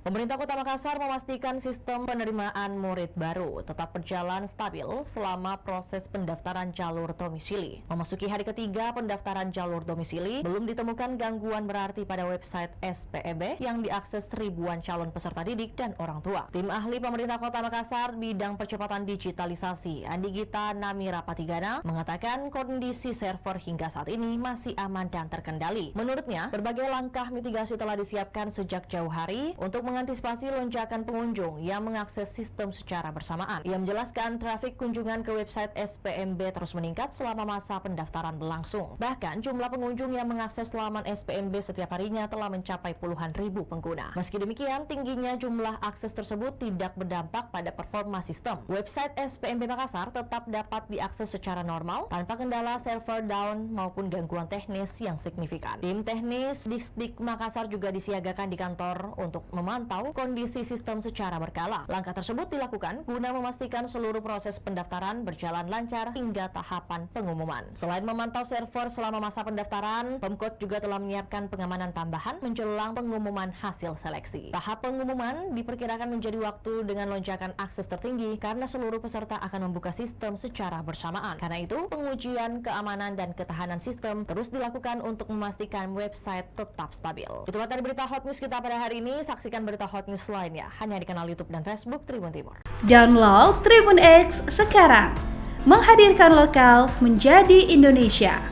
Pemerintah Kota Makassar memastikan sistem penerimaan murid baru tetap berjalan stabil selama proses pendaftaran jalur domisili. Memasuki hari ketiga pendaftaran jalur domisili, belum ditemukan gangguan berarti pada website SPEB yang diakses ribuan calon peserta didik dan orang tua. Tim ahli pemerintah Kota Makassar bidang percepatan digitalisasi, Andi Gita Namira Patigana, mengatakan kondisi server hingga saat ini masih aman dan terkendali. Menurutnya, berbagai langkah mitigasi telah disiapkan sejak jauh hari untuk mengantisipasi lonjakan pengunjung yang mengakses sistem secara bersamaan. Ia menjelaskan trafik kunjungan ke website SPMB terus meningkat selama masa pendaftaran berlangsung. Bahkan jumlah pengunjung yang mengakses laman SPMB setiap harinya telah mencapai puluhan ribu pengguna. Meski demikian, tingginya jumlah akses tersebut tidak berdampak pada performa sistem. Website SPMB Makassar tetap dapat diakses secara normal tanpa kendala server down maupun gangguan teknis yang signifikan. Tim teknis Disdik Makassar juga disiagakan di kantor untuk memantau kondisi sistem secara berkala. Langkah tersebut dilakukan guna memastikan seluruh proses pendaftaran berjalan lancar hingga tahapan pengumuman. Selain memantau server selama masa pendaftaran, Pemkot juga telah menyiapkan pengamanan tambahan menjelang pengumuman hasil seleksi. Tahap pengumuman diperkirakan menjadi waktu dengan lonjakan akses tertinggi karena seluruh peserta akan membuka sistem secara bersamaan. Karena itu, pengujian keamanan dan ketahanan sistem terus dilakukan untuk memastikan website tetap stabil. Itulah tadi berita hot news kita pada hari ini. Saksikan berita hot news lainnya hanya di kanal YouTube dan Facebook Tribun Timur. Download Tribun X sekarang, menghadirkan lokal menjadi Indonesia.